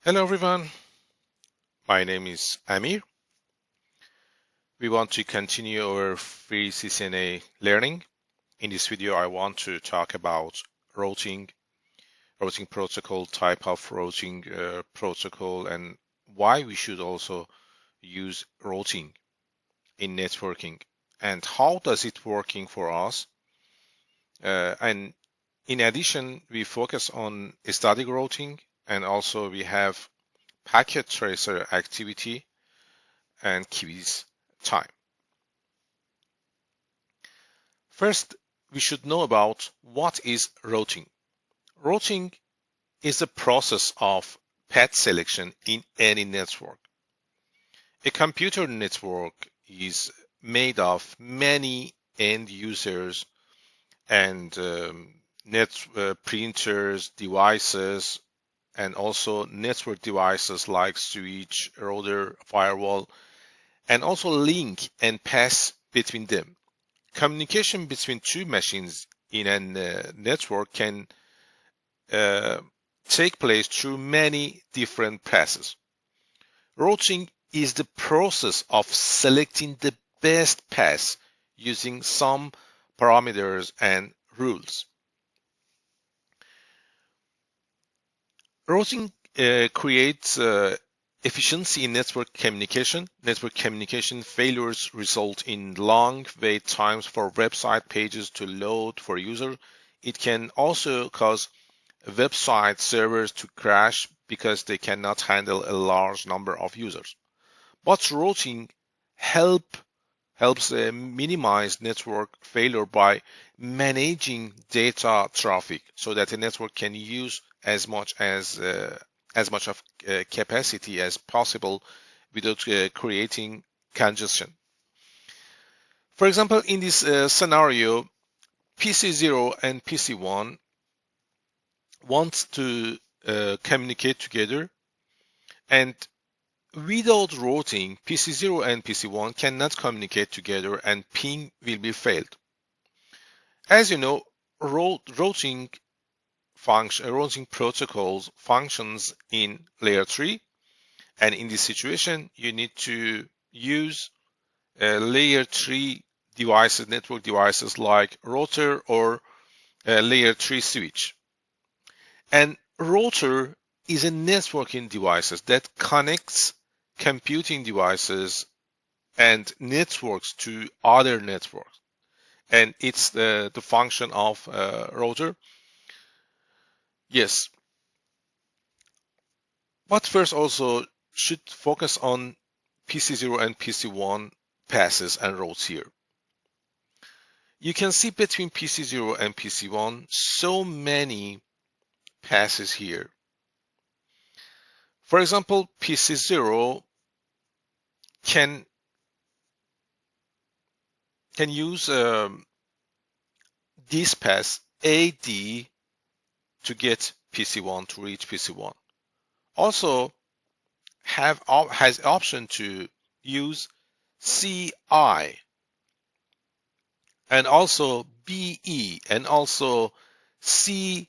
Hello everyone, my name is Amir. We want to continue our free Ccna learning. In this video, I want to talk about routing protocol, type of routing protocol, and why we should also use routing in networking and how does it working for us. And in addition, we focus on static routing and also we have packet tracer activity and quiz time. First, we should know about what is routing. Routing is the process of path selection in any network. A computer network is made of many end users and printers, devices, and also network devices like switch, router, firewall, and also link and pass between them. Communication between two machines in a network can take place through many different passes. Routing is the process of selecting the best path using some parameters and rules. Routing creates efficiency in network communication. Network communication failures result in long wait times for website pages to load for user. It can also cause website servers to crash because they cannot handle a large number of users. But routing helps minimize network failure by managing data traffic so that the network can use as much of capacity as possible without creating congestion. For example, in this scenario, PC0 and PC1 want to communicate together, and without routing, PC0 and PC1 cannot communicate together and ping will be failed. As you know, routing protocols functions in layer 3, and in this situation you need to use layer 3 devices, network devices like router or layer 3 switch. And router is a networking device that connects computing devices and networks to other networks, and it's the function of router. Yes, but first also should focus on PC0 and PC1 passes and routes here. You can see between PC0 and PC1 so many passes here. For example, PC0 can use this pass AD to get PC1 to reach PC1. Also has option to use CI and also BE and also CGE,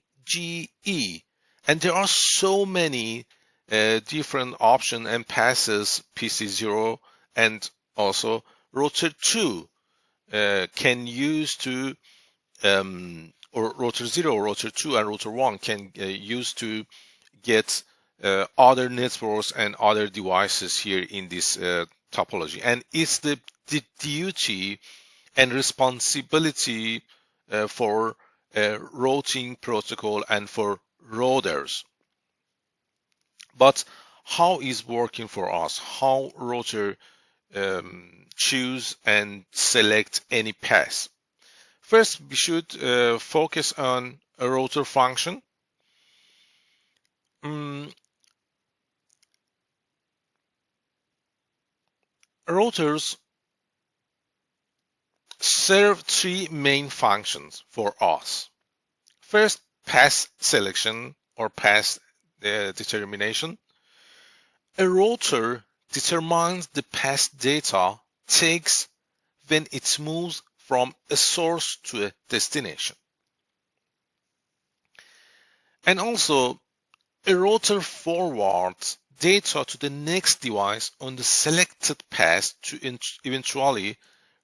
and there are so many different options and passes PC0 and also router 2 can use to or router 0, router 2 and router 1 can use to get other networks and other devices here in this topology. And it's the duty and responsibility for routing protocol and for routers. But how is working for us? How router choose and select any path? First, we should focus on a router function. Routers serve three main functions for us. First, path selection or path determination. A router determines the path data takes when it moves from a source to a destination. And also, A router forwards data to the next device on the selected path to eventually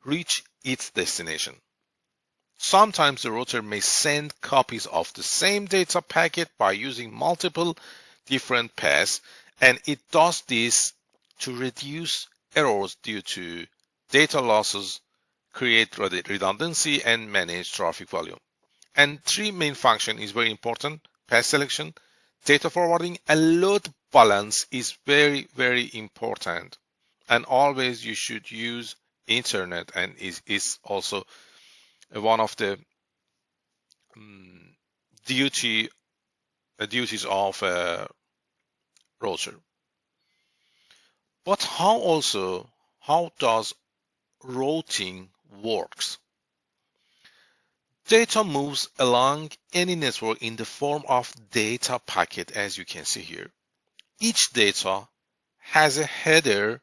reach its destination. Sometimes the router may send copies of the same data packet by using multiple different paths, and it does this to reduce errors due to data losses, create redundancy, and manage traffic volume. And three main functions is very important: path selection, data forwarding, and load balance is very, very important. And always you should use internet, and is also one of the duties of a router. But how does routing works? Data moves along any network in the form of data packet, as you can see here. Each data has a header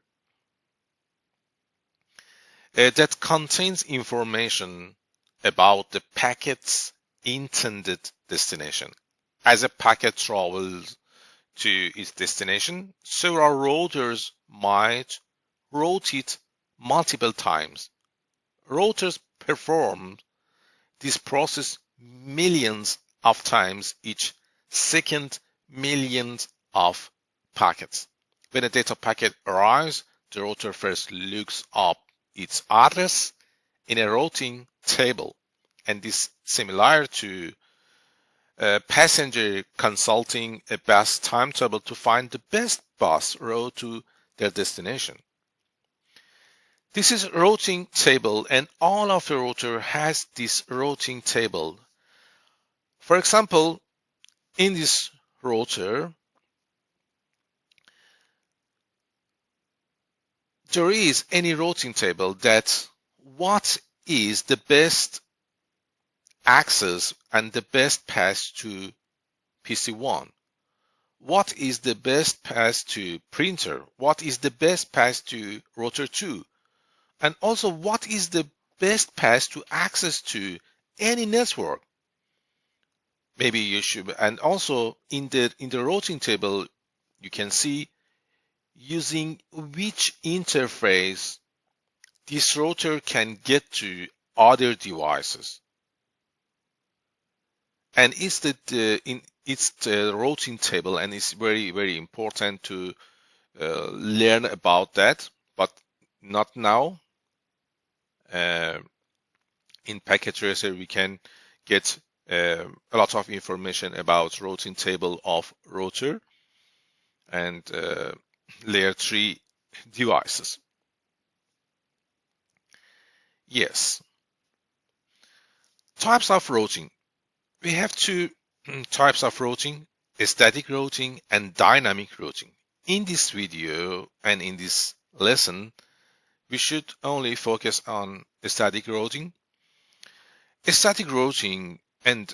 that contains information about the packet's intended destination. As a packet travels to its destination, several routers might route it multiple times. Routers perform this process millions of times each second, millions of packets. When a data packet arrives, the router first looks up its address in a routing table, and this similar to a passenger consulting a bus timetable to find the best bus route to their destination. This is routing table, and all of the router has this routing table. For example, in this router, there is any routing table that what is the best access and the best path to PC1. What is the best path to printer? What is the best path to router 2? And also, what is the best path to access to any network? Maybe you should, and also in the routing table, you can see using which interface this router can get to other devices. And it's the routing table, and it's very, very important to learn about that, but not now. In Packet Tracer, we can get a lot of information about routing table of router and layer 3 devices. Yes. Types of routing. We have two types of routing: static routing and dynamic routing. In this video and in this lesson, we should only focus on static routing. Static routing and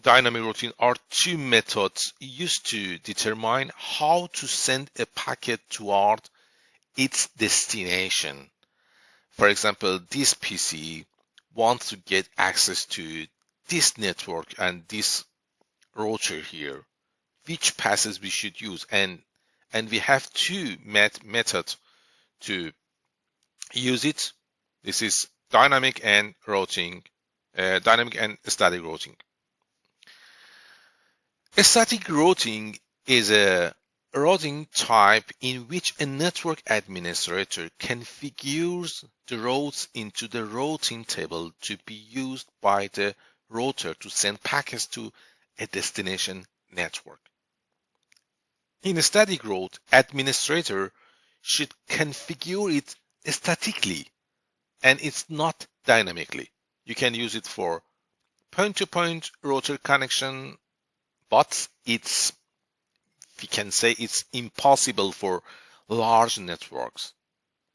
dynamic routing are two methods used to determine how to send a packet toward its destination. For example, this PC wants to get access to this network and this router here. Which passes we should use, and we have two methods to use it. This is dynamic and routing, dynamic and static routing. Static routing is a routing type in which a network administrator configures the routes into the routing table to be used by the router to send packets to a destination network. In a static route, administrator should configure it statically, and it's not dynamically. You can use it for point-to-point router connection, but we can say it's impossible for large networks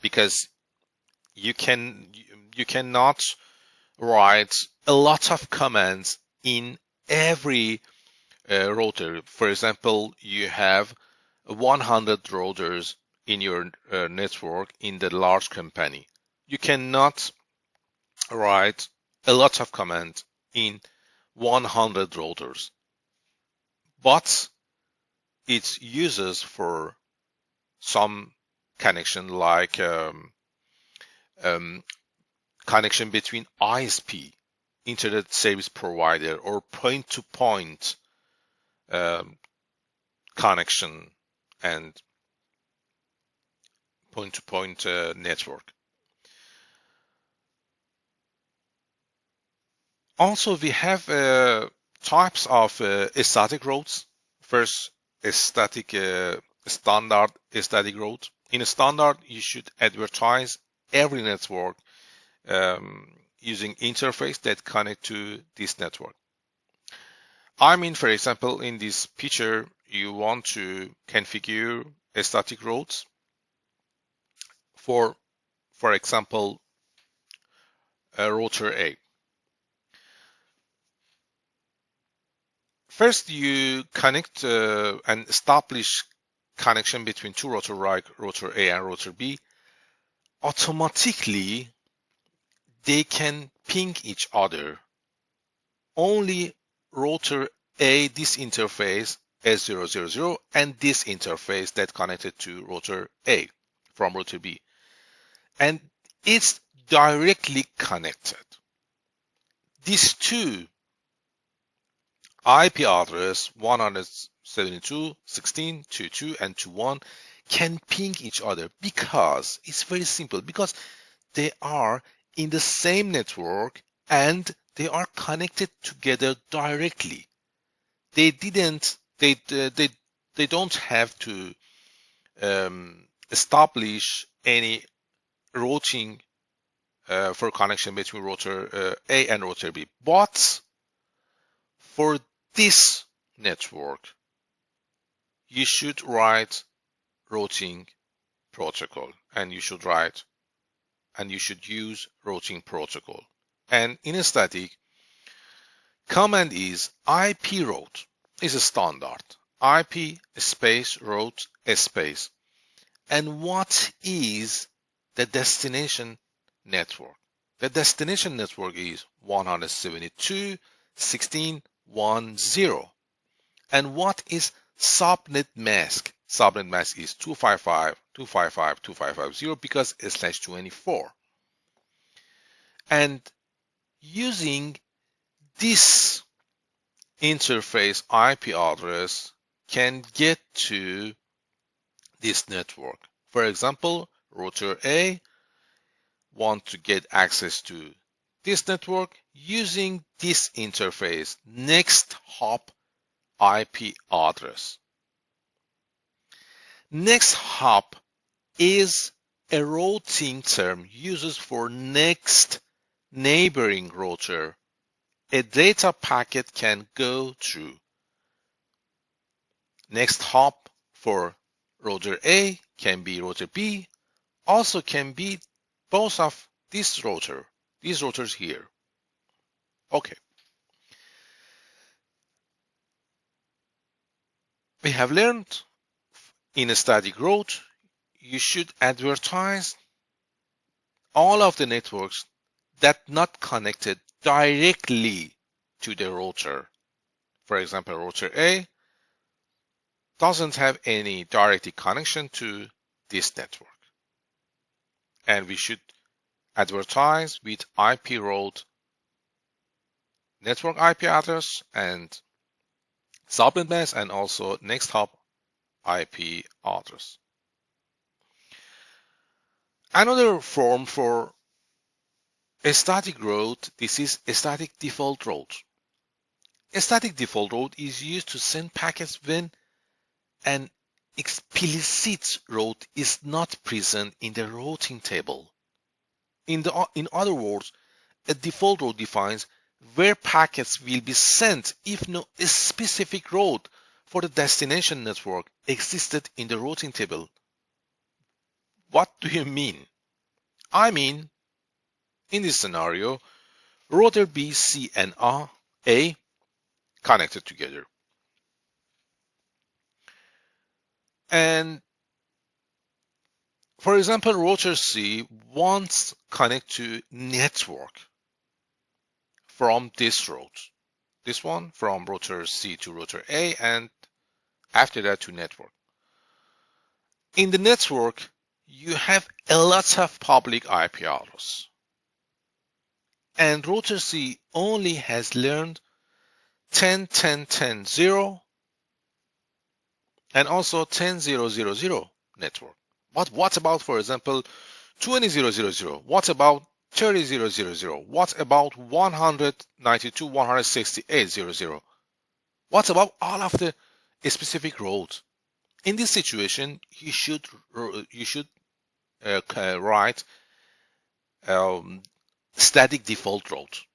because you cannot write a lot of commands in every router. For example, you have 100 routers in your network in the large company. You cannot write a lot of commands in 100 routers. But its uses for some connection like um, connection between ISP, Internet Service Provider, or point-to-point um, connection and point-to-point network. Also, we have types of static routes. First, a static standard static route. In a standard, you should advertise every network using interface that connect to this network. I mean, for example, in this picture, you want to configure a static routes for example, a router A. First, you connect and establish connection between two router like router A and router B. Automatically, they can ping each other. Only router A, this interface S000, and this interface that connected to router A from router B. And it's directly connected. These two IP address 172.16.22 and 21 can ping each other because it's very simple, because they are in the same network and they are connected together directly. They don't have to establish any routing for connection between router A and router B. But for this network, you should write routing protocol and you should use routing protocol. And in a static, command is IP route is a standard. IP space route space. And what is the destination network? The destination network is 172.16.10. And what is subnet mask? Subnet mask is 255.255.255.0 because it's /24. And using this interface IP address can get to this network. For example, router A want to get access to this network using this interface, next hop IP address. Next hop is a routing term used for next neighboring router a data packet can go through. Next hop for router A can be router B, also can be both of these routers here. Okay. We have learned in a static route, you should advertise all of the networks that not connected directly to the router. For example, router A doesn't have any direct connection to this network. And we should advertise with IP route network IP address and subnet mask and also next hop IP address. Another form for a static route, this is a static default route. A static default route is used to send packets when an explicit route is not present in the routing table. In other words, a default route defines where packets will be sent if no specific route for the destination network existed in the routing table. What do you mean? I mean, in this scenario, router B, C, and A connected together. And for example, router C wants connect to network from this route. This one from router C to router A and after that to network. In the network, you have a lot of public IP addresses. And router C only has learned 10.10.10.0 and also 10.0.0.0 network. But what about, for example, 20.0.0.0? What about 30.0.0.0? What about 192.168.0.0? What about all of the specific roads? In this situation, you should write static default route.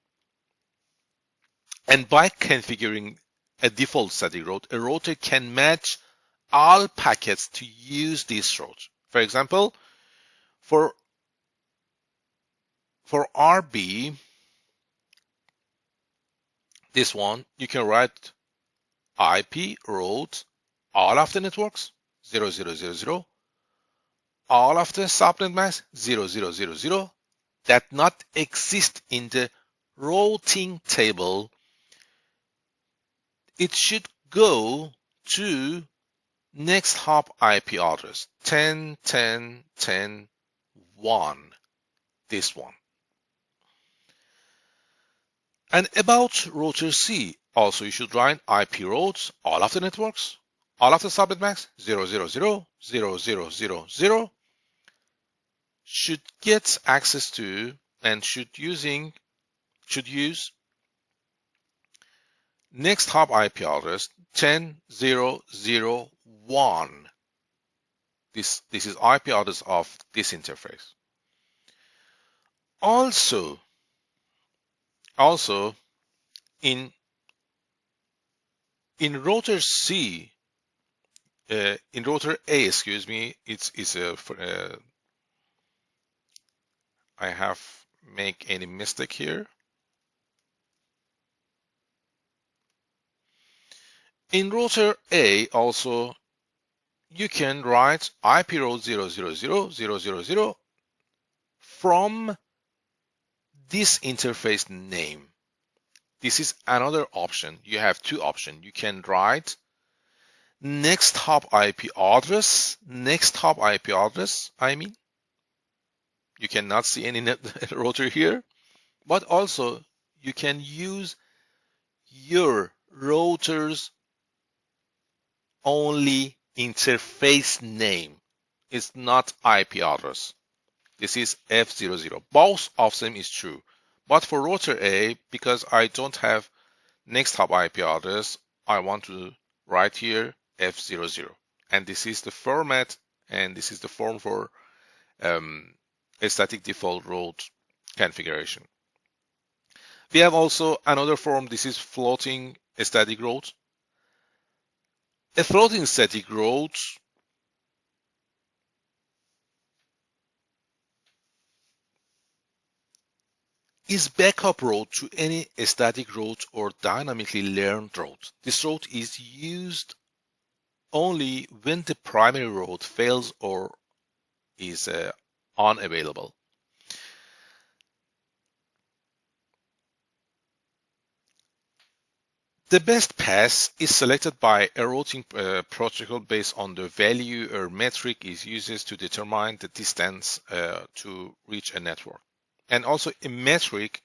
And by configuring a default static route, a router can match all packets to use this route. For example, for RB, this one, you can write IP route all of the networks 0000, all of the subnet mask 0000 that not exist in the routing table. It should go to next hop IP address 10.10.10.1, this one. And about router C, also you should write IP routes, all of the networks, all of the subnet max 0000000 should get access to and should use next hop IP address 10.0.0.1. This is IP address of this interface. Also in router C, in router A, excuse me, I have make any mistake here. In router A also, you can write IP route 0000000 from this interface name. This is another option. You have two options. You can write next hop IP address, I mean. You cannot see any router here, but also you can use your router's only interface name. It's not IP address. This is F00. Both of them is true. But for router A, because I don't have next hop IP address, I want to write here F00. And this is the format, and this is the form for a static default route configuration. We have also another form. This is floating static route. A floating static route is backup route to any static route or dynamically learned route. This route is used only when the primary route fails or is unavailable. The best path is selected by a routing protocol based on the value or metric is used to determine the distance to reach a network. And also a metric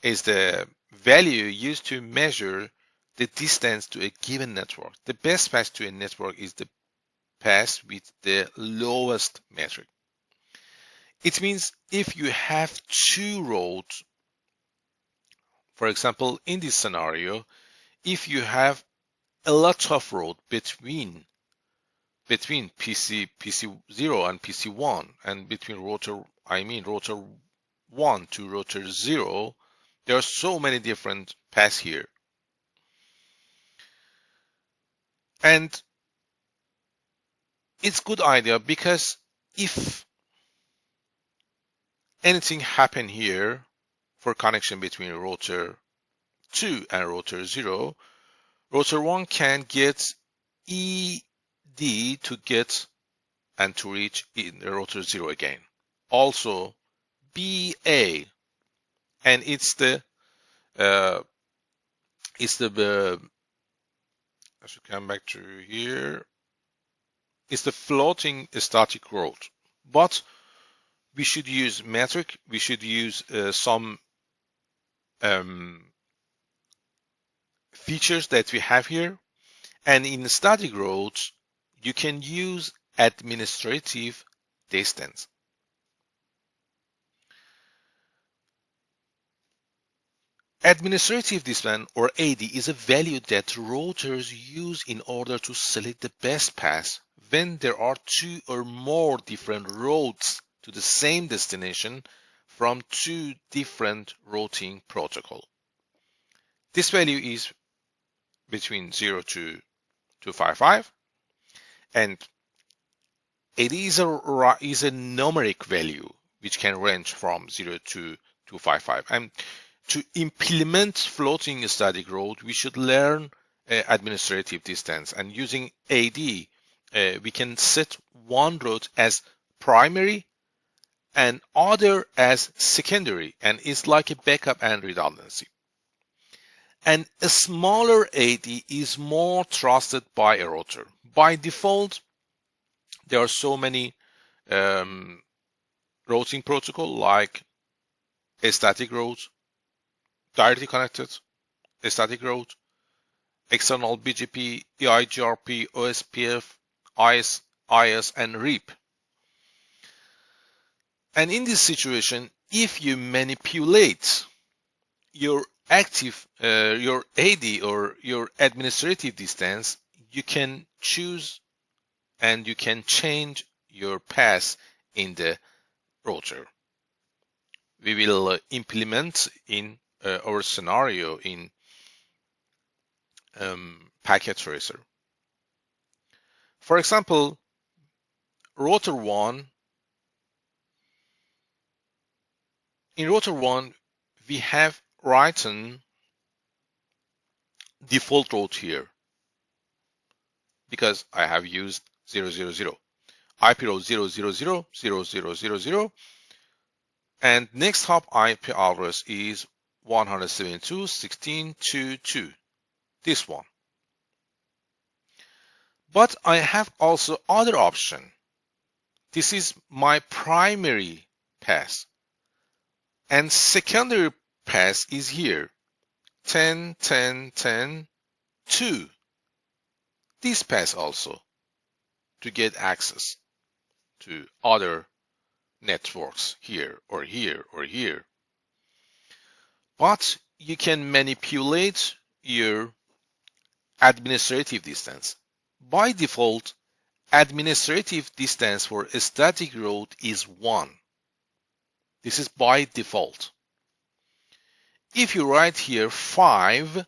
is the value used to measure the distance to a given network. The best path to a network is the path with the lowest metric. It means if you have two routes, for example, in this scenario, if you have a lot of road between PC0 and PC1 and between router 1 to router 0, there are so many different paths here. And it's good idea because if anything happen here for connection between router 2 and router 0, router 1 can get ED to get and to reach in router 0 again. Also BA, and it's the I should come back to here. It's the floating static route. But we should use metric. We should use some features that we have here. And in static routes, you can use administrative distance. Administrative distance, or AD, is a value that routers use in order to select the best path when there are two or more different routes to the same destination from two different routing protocols. This value is between 0 to 255, and it is a numeric value which can range from 0 to 255. And to implement floating static route, we should learn administrative distance. And using AD, we can set one route as primary and other as secondary, and it's like a backup and redundancy. And a smaller AD is more trusted by a router. By default, there are so many routing protocol like a static route, directly connected, a static route, external BGP, EIGRP, OSPF, IS, and RIP. And in this situation, if you manipulate your your AD or your administrative distance, you can choose and you can change your path in the router. We will implement in our scenario in packet tracer. For example, router 1, in router 1, we have written default route here because I have used 000, IP route 000, and next hop IP address is 172.16.2.2, this one. But I have also other option. This is my primary path, and secondary path is here, 10, 10, 10, 2. This path also to get access to other networks here or here or here. But you can manipulate your administrative distance. By default, administrative distance for a static route is 1. This is by default. If you write here 5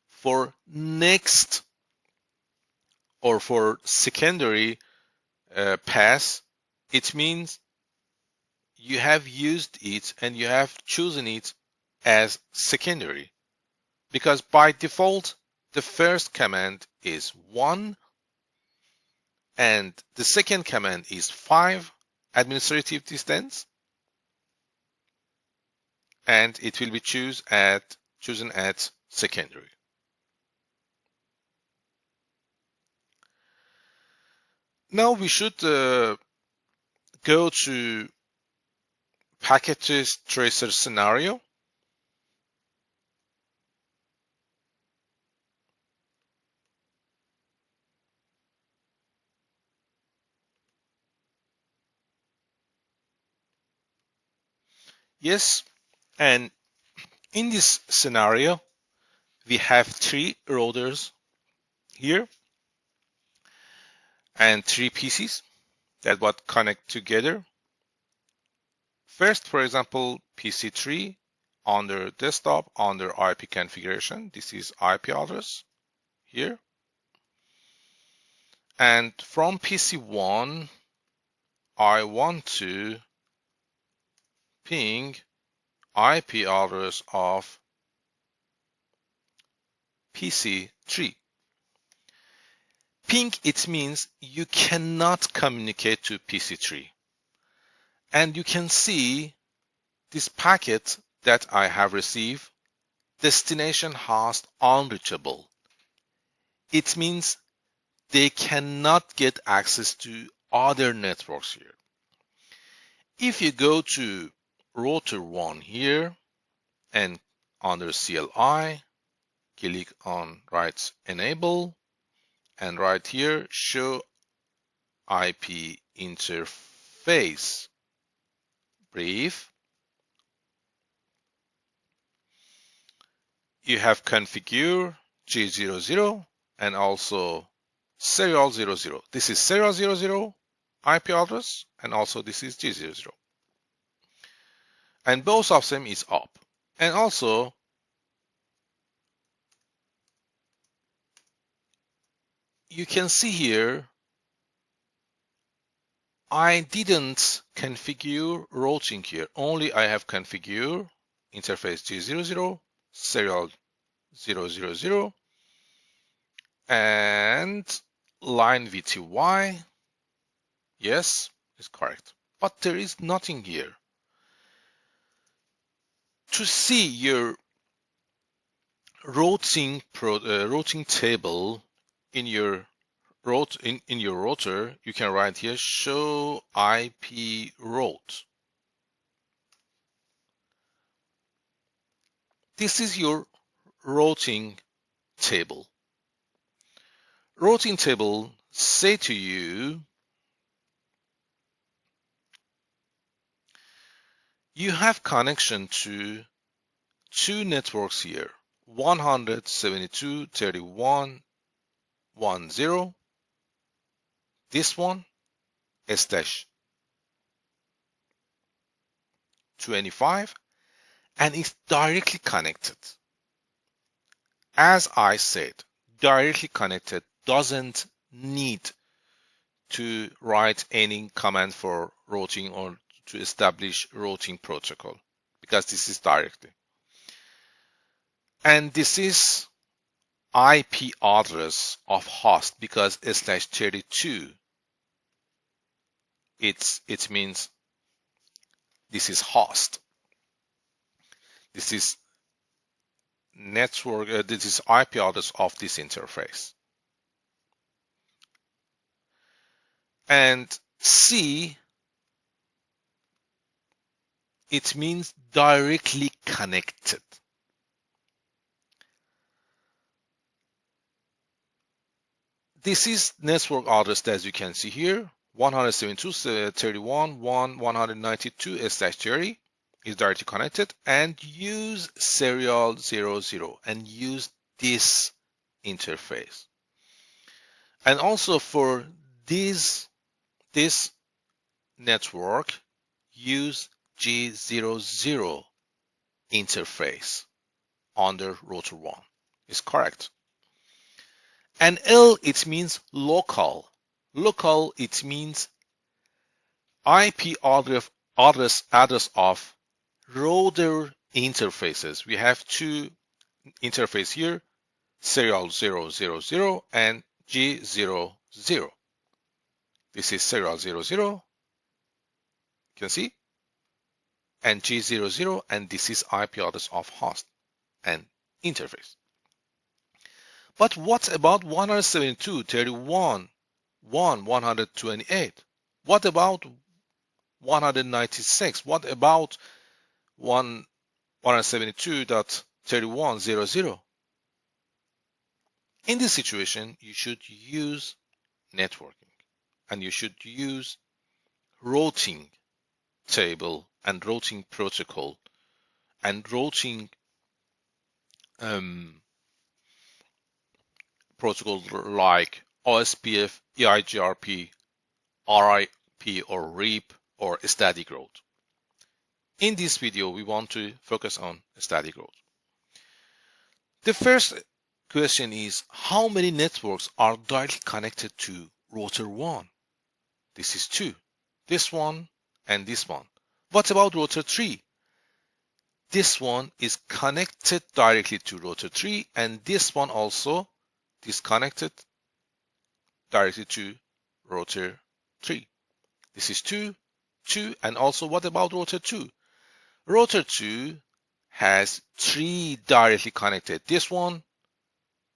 for next or for secondary path, it means you have used it and you have chosen it as secondary, because by default the first command is 1 and the second command is 5 administrative distance, and it will be chosen at secondary. Now we should go to packet tracer scenario. Yes, and in this scenario, we have 3 routers here and 3 PCs that would connect together. First, for example, PC3 under desktop under IP configuration. This is IP address here. And from PC1, I want to ping IP address of PC3. Ping, it means you cannot communicate to PC3. And you can see this packet that I have received, destination host unreachable. it means they cannot get access to other networks here. If you go to rotor 1 here and under CLI, click on write enable, and right here show IP interface brief, you have configure G00 and also serial 00. This is serial 00 IP address, and also this is G00. And both of them is up. And also you can see here I didn't configure routing here. Only I have configure interface G00, serial 000, and line VTY. Yes, is correct. But there is nothing here. To see your routing table in your in your router, you can write here show IP route. This is your routing table. Routing table say to you, you have connection to two networks here, 172.31.10, this one slash 25, and it's directly connected. As I said, directly connected doesn't need to write any command for routing or to establish routing protocol, because this is directly. And this is IP address of host, because slash 32, it means this is host. This is network, this is IP address of this interface. And C, it means directly connected. This is network address, as you can see here, 172.31.192/30 is directly connected, and use serial 00 and use this interface. And also for this network, use G00 interface under router 1 is correct. And L, it means local. Local, it means IP address of router interfaces. We have two interfaces here, serial 000 and G00. This is serial 00, you can see, and G00, and this is IP address of host and interface. But what about 172.31.128? What about 196? What about 172.31.00? In this situation, you should use networking, and you should use routing table and routing protocol and routing protocols like OSPF, EIGRP, RIP or RIP, or static route. In this video, we want to focus on static route. The first question is, how many networks are directly connected to router 1? This is 2. This one and this one. What about router 3? This one is connected directly to router 3, and this one also disconnected directly to router 3. This is 2, 2, and also what about router 2? Router 2 has 3 directly connected. This one,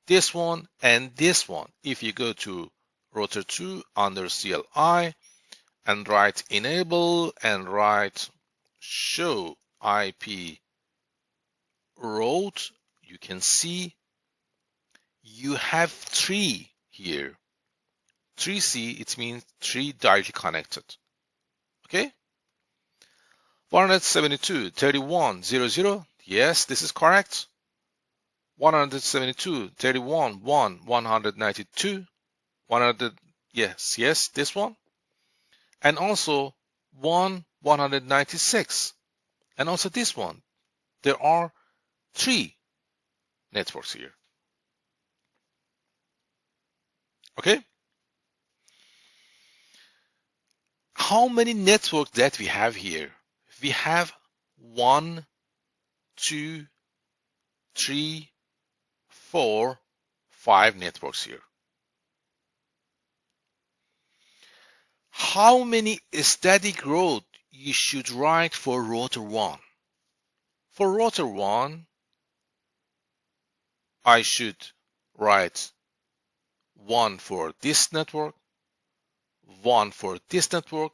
this one, and this one. If you go to router 2 under CLI and write enable and write show IP route, you can see you have 3 here. 3C, it means 3 directly connected. Okay? 172.31.0.0. Yes, this is correct. 172.31.1, 192, 100. Yes, this one. And also 196. And also this one. There are 3 networks here. Okay? How many networks that we have here? We have 1, 2, 3, 4, 5 networks here. How many static route you should write for router 1? For router 1, I should write 1 for this network, 1 for this network,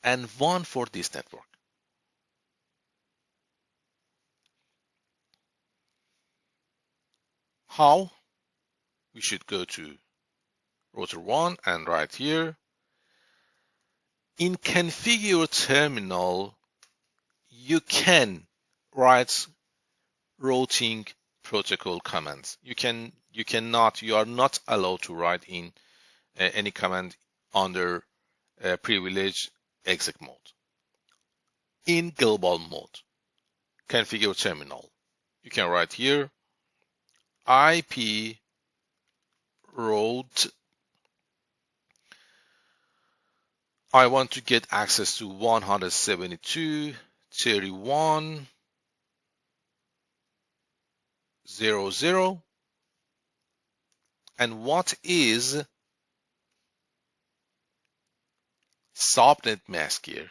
and 1 for this network. How? We should go to router 1 and write here. In configure terminal, you can write routing protocol commands. You are not allowed to write in any command under privilege exec mode. In global mode, configure terminal, you can write here IP route. I want to get access to 172.31.0.0. And what is subnet mask here?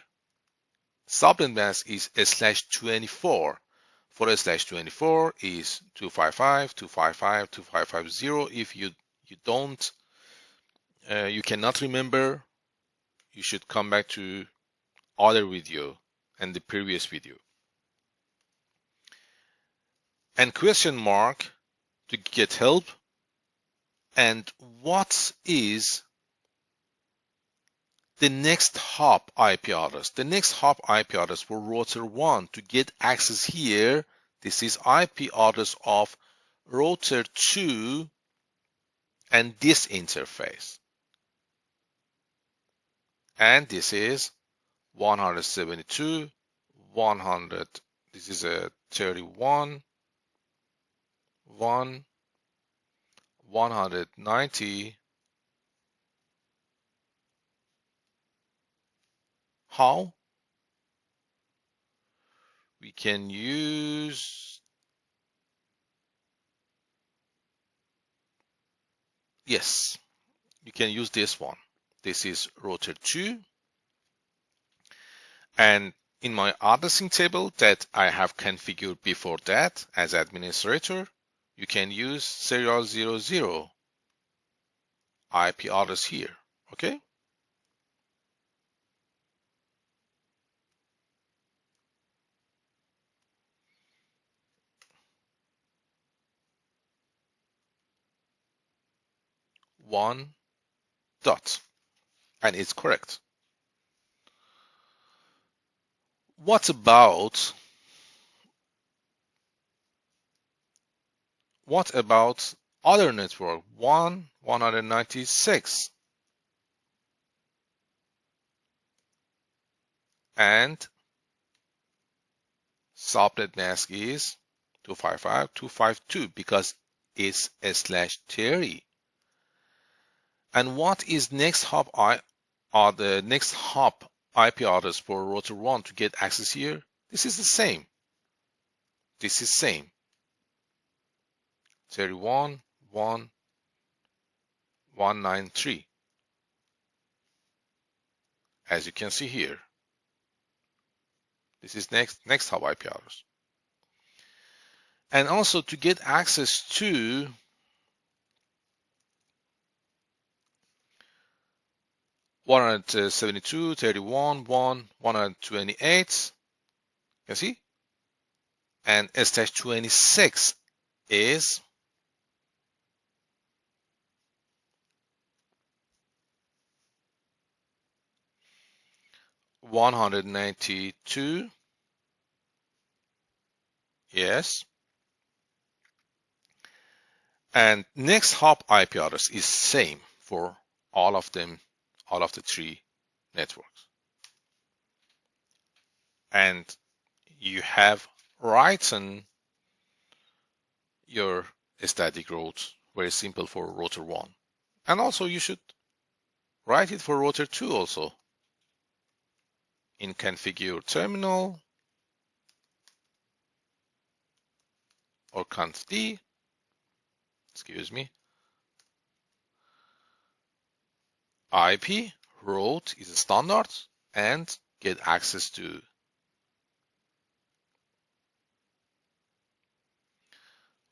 Subnet mask is /24. For /24 is 255.255.255.0. If you don't, you cannot remember, you should come back to other video and the previous video. And question mark to get help. And what is the next hop IP address? The next hop IP address for router 1 to get access here. This is IP address of router 2 and this interface. And this is 172, 100. This is a 31, 1, 190. How? We can use, yes, you can use this one. This is router 2. And in my addressing table that I have configured before that as administrator, you can use serial 00 IP address here. Okay. One dot, and it's correct. What about other network 196 and subnet mask is 255.252 because it's /30. And what is next hop the next hop IP address for router 1 to get access here? This is the same. This is same. 31.1.193. As you can see here. This is next hop IP address. And also to get access to 172, 31, 1, 128. You see? And S-26 is 192. Yes. And next hop IP address is same for all of them, all of the three networks. And you have written your static route very simple for router 1. And also you should write it for router 2 also. In configure terminal or const-d, excuse me, IP route is a standard and get access to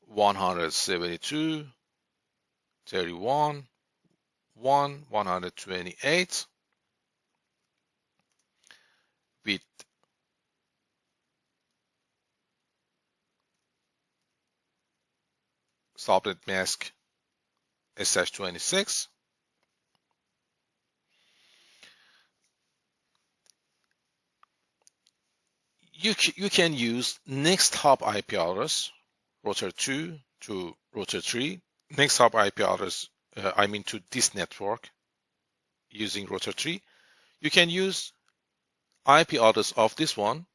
172, 31, 1, 128 with subnet mask /26. You can use next hop IP address router 2 to router 3. Next hop IP address, I mean to this network using router 3. You can use IP address of this one,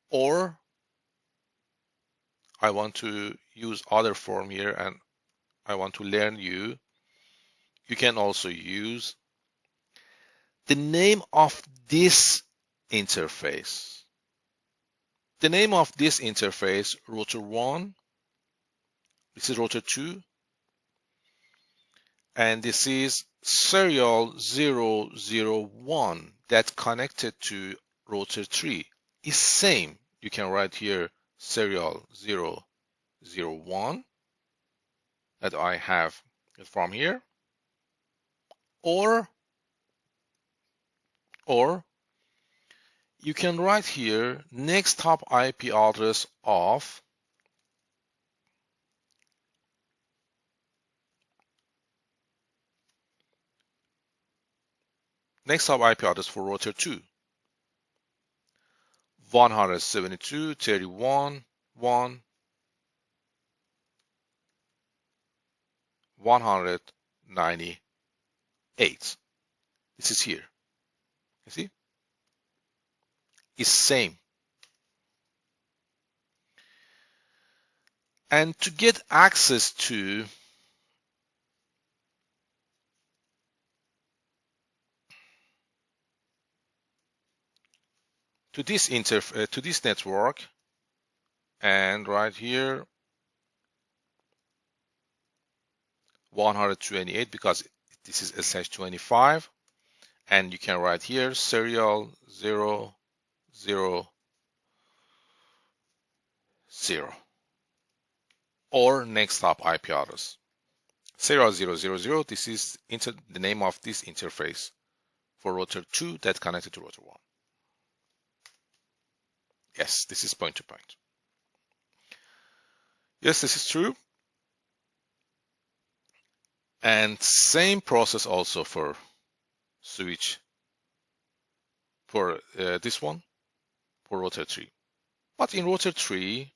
or I want to use other form here and I want to learn you. You can also use the name of this interface. The name of this interface, router 1, this is router 2, and this is serial 001 that connected to router 3 is same. You can write here serial 001 that I have from here, or you can write here next hop IP address of next hop IP address for router 2, 172, 31, 1, 198. This is here. You see? It's same. And to get access to this network, and right here 128 because this is /25, and you can write here serial 000 or next hop IP address. Serial 000, this is the name of this interface for router 2 that connected to router 1. Yes, this is point to point. Yes, this is true. And same process also for switch for this one for router 3. But in router 3,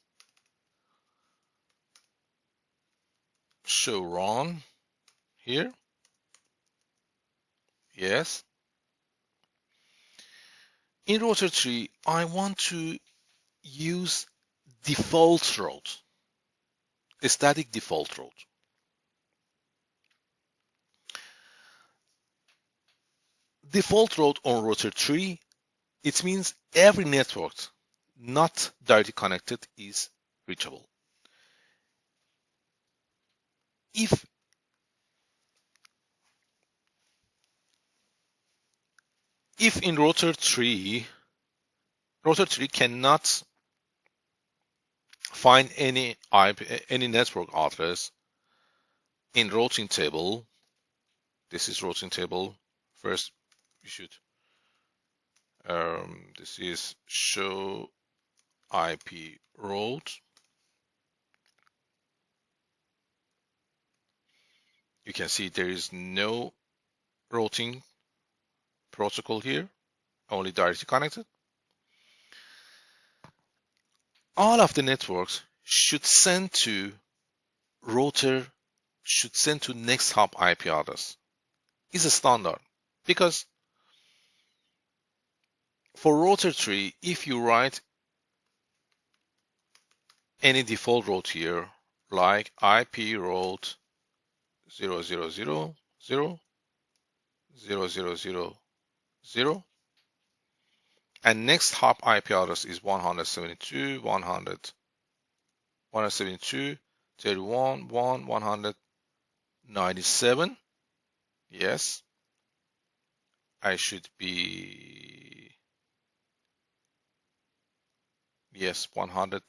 show run here. Yes. In router 3, I want to use default route, a static default route. Default route on router 3, it means every network not directly connected is reachable. If in router 3 cannot find any network address in routing table, this is routing table. First, you should, this is show IP route. You can see there is no routing protocol here, only directly connected. All of the networks should send to router, should send to next hop IP address. Is a standard because for router tree, if you write any default route here, like IP route 0000000, and next hop IP address is 172, 100, 172, 31, 1, 197. Yes, I should be, yes, 100.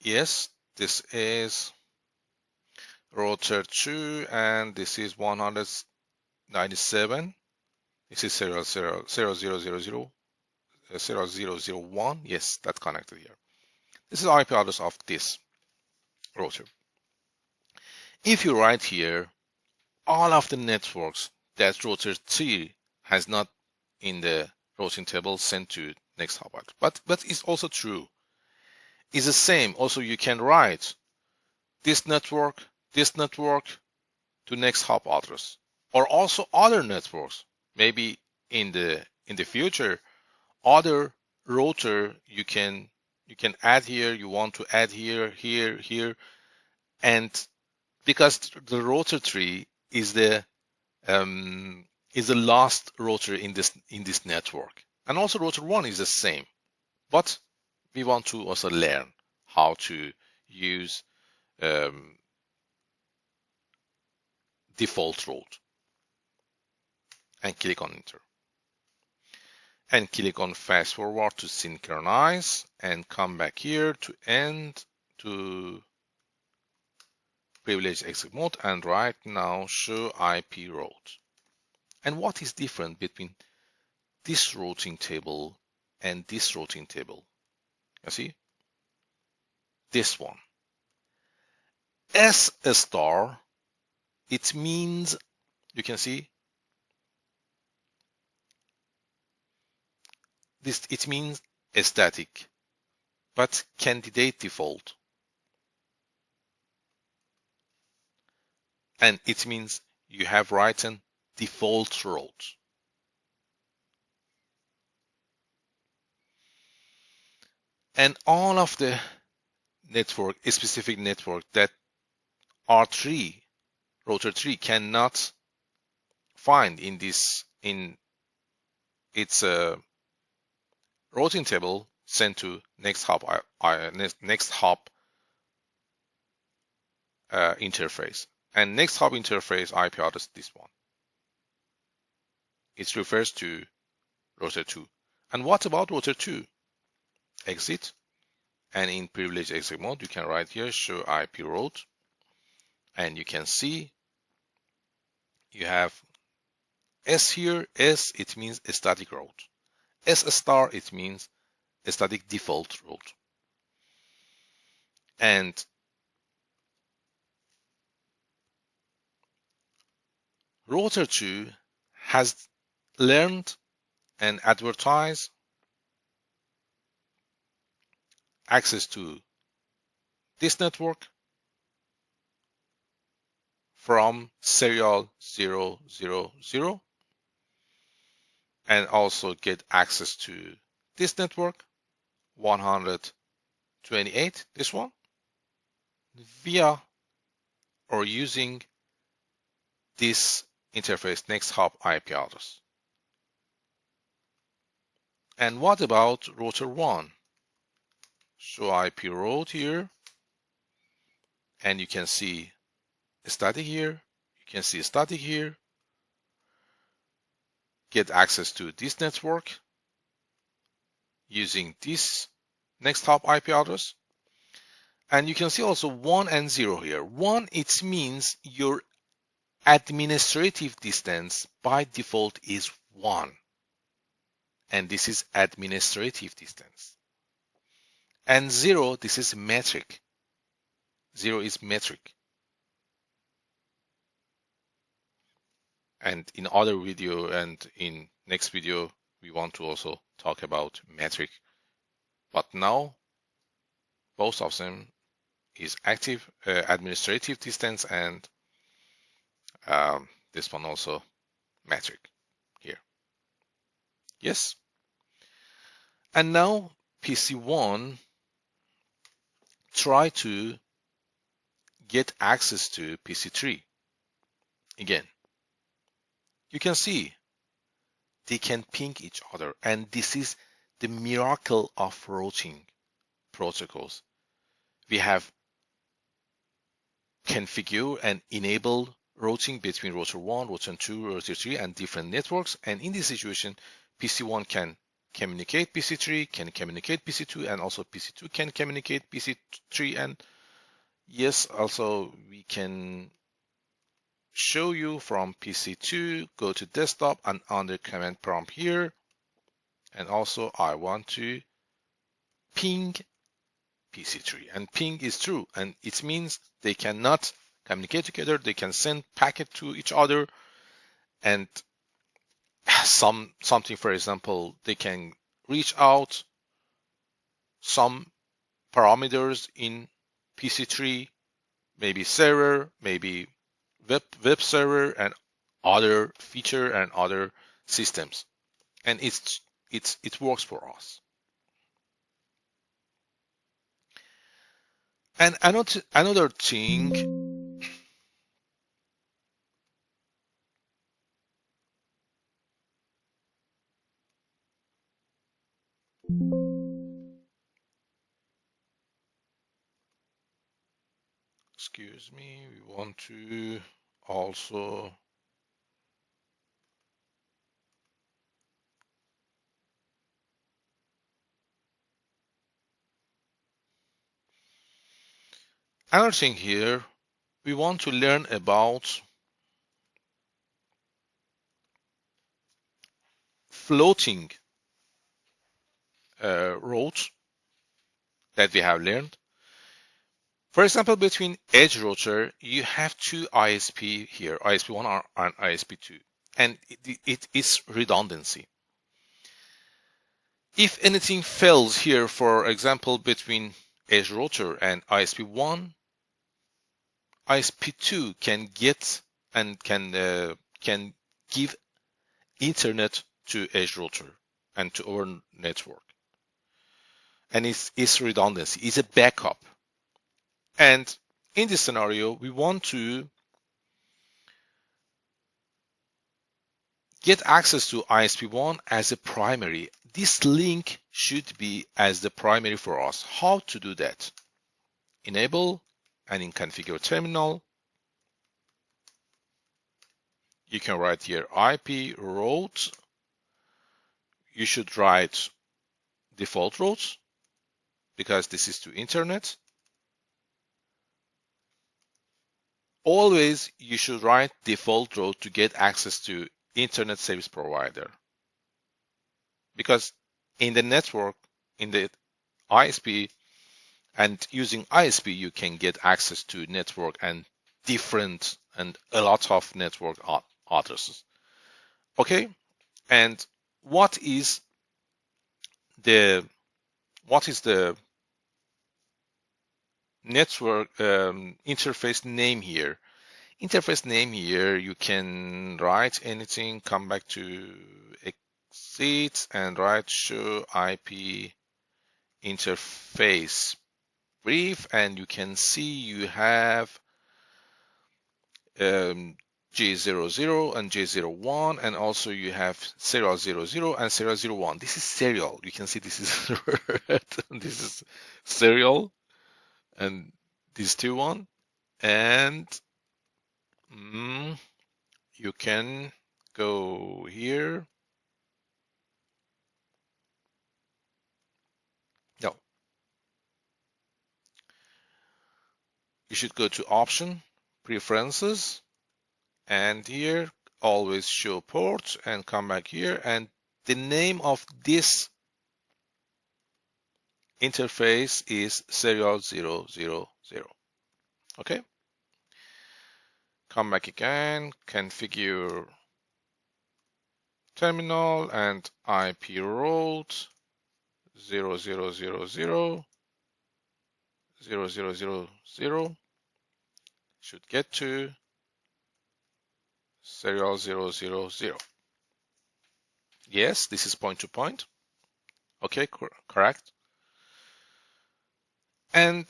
Yes, this is router 2 and this is 197. This is 0001. Yes, that's connected here. This is the IP address of this router. If you write here all of the networks that router 3 has not in the routing table sent to next hop address, but it's also true. It's the same. Also, you can write this network to next hop address, or also other networks. Maybe in the future, other router you can add here. You want to add here, and because the router tree is the last router in this network, and also router 1 is the same, but we want to also learn how to use default route, and click on enter, and click on fast forward to synchronize, and come back here to end to privilege exit mode, and right now show IP route. And what is different between this routing table and this routing table? You see this one, S star, it means, you can see this, it means static, but candidate default, and it means you have written default route. And all of the network, a specific network that R3, router 3 cannot find in this, in its routing table sent to next hop interface. And next hop interface IP address, this one. It refers to router 2. And what about router 2? Exit, and in privilege exit mode, you can write here show IP route, and you can see you have S here. S, it means a static route. S star, it means a static default route. And router 2 has learned and advertised access to this network from serial 000, and also get access to this network 128, this one, via or using this interface next hop IP address. And what about router 1? Show IP route here, and you can see a static here, you can see a static here, get access to this network using this next hop IP address. And you can see also 1 and 0 here. 1, it means your administrative distance by default is 1. And this is administrative distance. And 0, this is metric. 0 is metric. And in other video and in next video, we want to also talk about metric. But now, both of them is active administrative distance, and this one also metric here. Yes. And now PC1 try to get access to PC3. Again, you can see they can ping each other, and this is the miracle of routing protocols. We have configure and enable routing between router 1, router 2, router 3, and different networks. And in this situation, PC1 can communicate PC3, can communicate PC2, and also PC2 can communicate PC3. And yes, also we can show you from PC2, go to desktop and under command prompt here. And also I want to ping PC3, and ping is true, and it means they cannot communicate together. They can send packet to each other, and something, for example, they can reach out some parameters in PC3, maybe server, maybe web server, and other feature and other systems, and it works for us. And another thing, excuse me, we want to also another thing here, we want to learn about floating routes that we have learned. For example, between edge router, you have two ISP here, ISP1 and ISP2, and it is redundancy. If anything fails here, for example, between edge router and ISP1, ISP2 can get and can give Ethernet to edge router and to our network. And it's redundancy, it's a backup. And in this scenario, we want to get access to ISP1 as a primary. This link should be as the primary for us. How to do that? Enable, and in configure terminal, you can write here IP route. You should write default route because this is to internet. Always you should write default route to get access to internet service provider, because in the network, in the ISP, and using ISP, you can get access to network and different and a lot of network addresses. Okay, and what is the network interface name here? Interface name here, you can write anything, come back to exit and write show IP interface brief, and you can see you have J00 and J01, and also you have serial 00 and serial 01. This is serial. You can see this is red, and this is serial, and this 21, and you can go here you should go to Option, Preferences, and here always show port, and come back here, and the name of this interface is serial 000. Okay, come back again, configure terminal and IP route 0000 0000 should get to serial 000. Yes, this is point to point. Okay, correct. And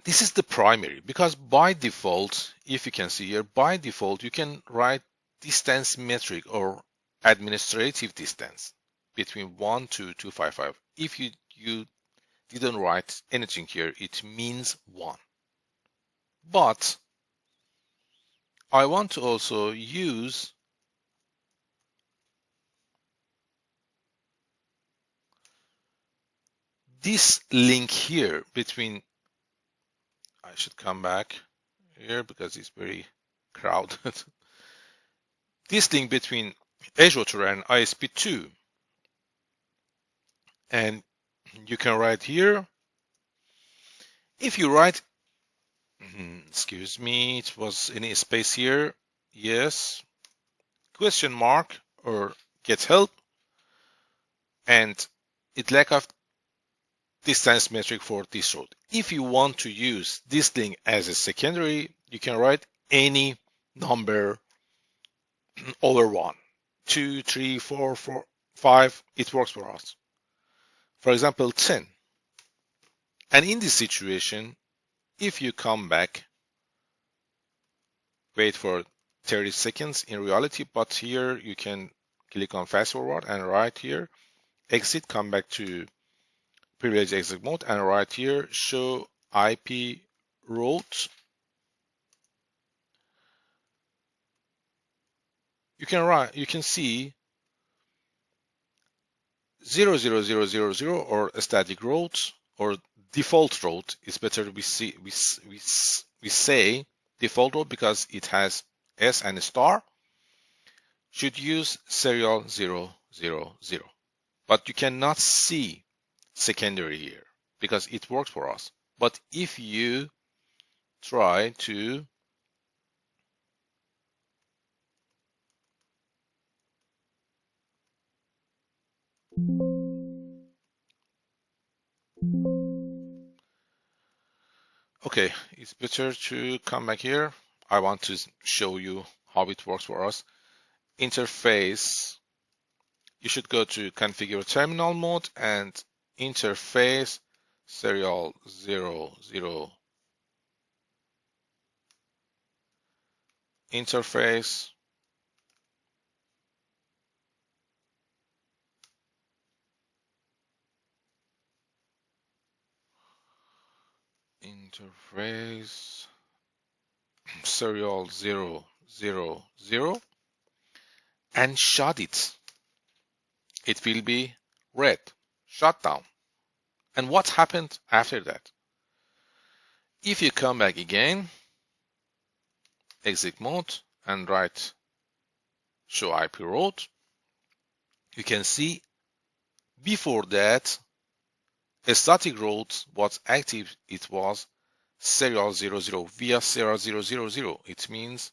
this is the primary, because by default, if you can see here, by default, you can write distance metric or administrative distance between 1 to 255. If you didn't write anything here, it means 1. But I want to also use this link here between, I should come back here because it's very crowded. This link between Edge Router and ISP2. And you can write here, if you write, excuse me, it was any space here, yes, question mark or get help, and it lack of distance metric for this route. If you want to use this link as a secondary, you can write any number over 1, 2, 3, 4, 5, it works for us. For example, 10. And in this situation, if you come back, wait for 30 seconds in reality, but here you can click on fast forward and right here, exit, come back to privilege exit mode, and right here, show IP route. You can see 00000 or a static route or default route is better. We say default route because it has S and a star. Should use serial 000, but you cannot see secondary here because it works for us. But if you try to okay, it's better to come back here. I want to show you how it works for us. Interface, you should go to configure terminal mode and interface serial 00 interface. Interface serial 000 and shut it. It will be red, shut down. And what happened after that? If you come back again, exit mode, and write show IP route, you can see before that a static route was active. It was serial 00 via serial 000. It means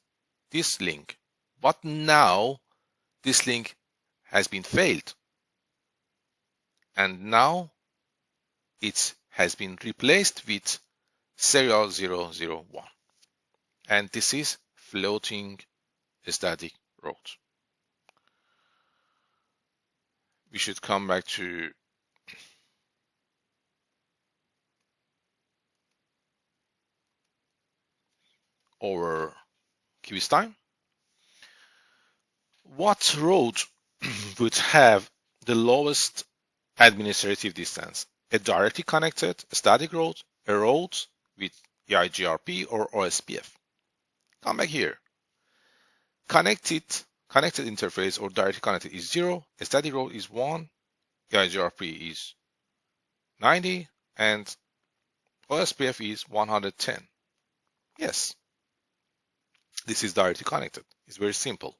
this link. But now this link has been failed. And now it has been replaced with serial 001. And this is floating static route. We should come back to our quiz time. What route would have the lowest administrative distance? A directly connected static route, a route with EIGRP or OSPF? Come back here. Connected interface or directly connected is 0, a static route is 1, EIGRP is 90, and OSPF is 110. Yes, this is directly connected. It's very simple.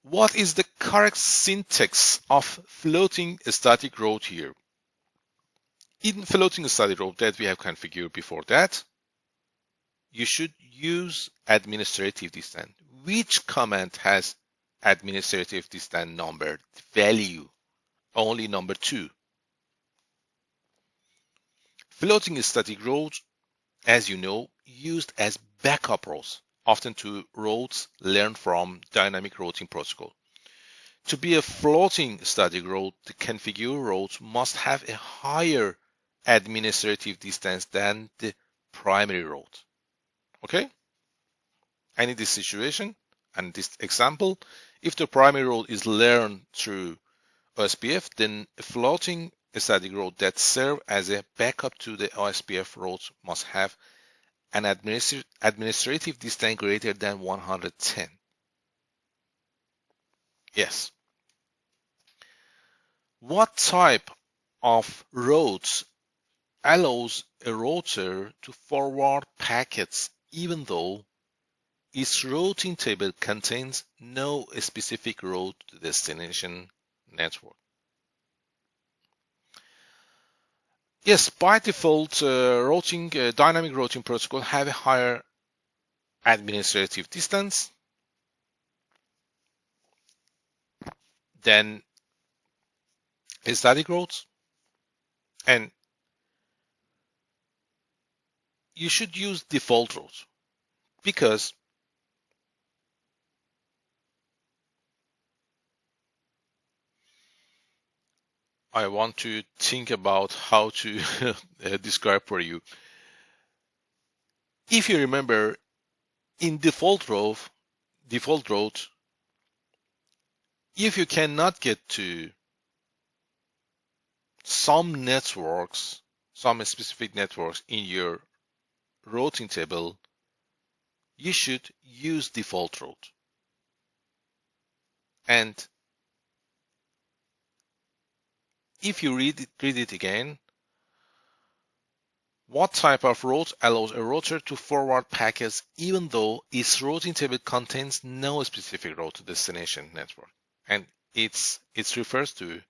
What is the correct syntax of floating static route here? In floating static route that we have configured before that, you should use administrative distance. Which command has administrative distance number value? Only number 2. Floating static routes, as you know, used as backup routes, often to routes learned from dynamic routing protocol. To be a floating static route, the configured routes must have a higher administrative distance than the primary route. Okay? And in this situation, and this example, if the primary route is learned through OSPF, then a floating static route that serves as a backup to the OSPF route must have an administrative distance greater than 110. Yes. What type of routes allows a router to forward packets even though its routing table contains no specific route to destination network? Yes, by default, dynamic routing protocol have a higher administrative distance than static routes, and you should use default routes because I want to think about how to describe for you. If you remember, in default route, if you cannot get to some networks, some specific networks in your routing table, you should use default route. And if you read it again, what type of route allows a router to forward packets even though its routing table contains no specific route to destination network? And it refers to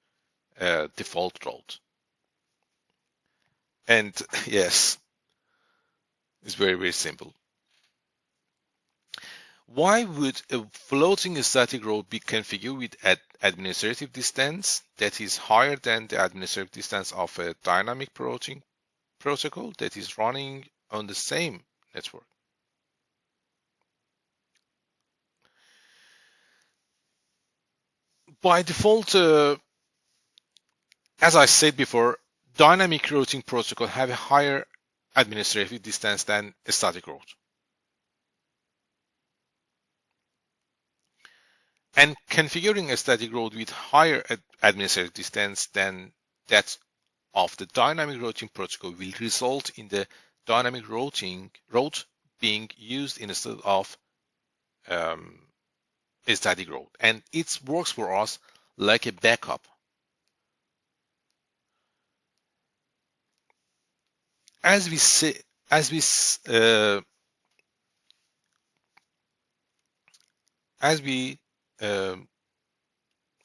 default route. And yes, it's very, very simple. Why would a floating static route be configured with administrative distance that is higher than the administrative distance of a dynamic routing protocol that is running on the same network? By default, as I said before, dynamic routing protocol have a higher administrative distance than a static route. And configuring a static route with higher administrative distance than that of the dynamic routing protocol will result in the dynamic route being used instead of a static route, and it works for us like a backup. As we say, as we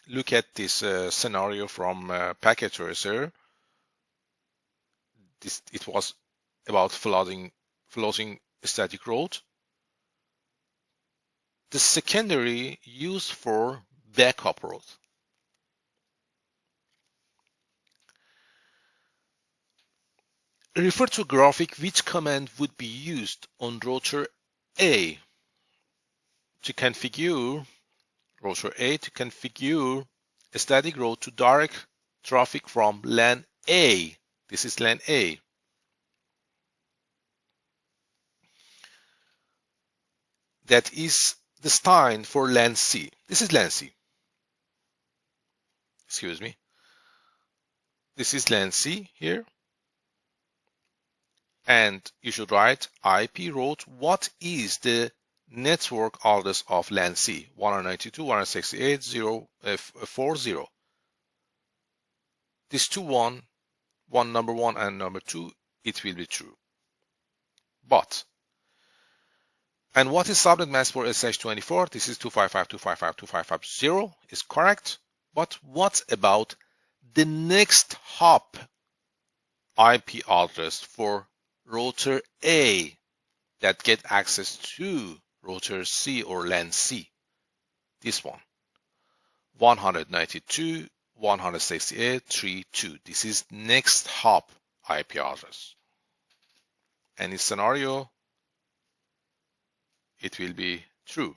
look at this scenario from Packet Tracer, it was about floating static route. The secondary used for backup route. Refer to graphic which command would be used on router A to configure a static route to direct traffic from LAN A. This is LAN A. That is the sign for LAN C. This is LAN C. Excuse me. This is LAN C here. And you should write IP route. What is the network address of LAN C? 192.168.0.40. This 21 number one and number two, it will be true. But, and what is subnet mask for SH24? This is 255.255.255.0 is correct. But what about the next hop IP address for router A that get access to router C or LAN C? This one, 192.168.3.2. This is next hop IP address. Any scenario, it will be true.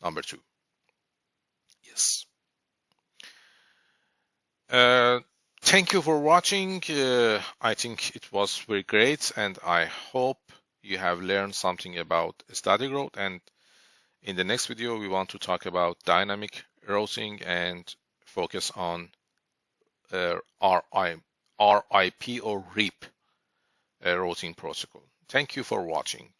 Number two. Yes. Thank you for watching. I think it was very great, and I hope you have learned something about static route. And in the next video, we want to talk about dynamic routing and focus on RIP or RIP routing protocol. Thank you for watching.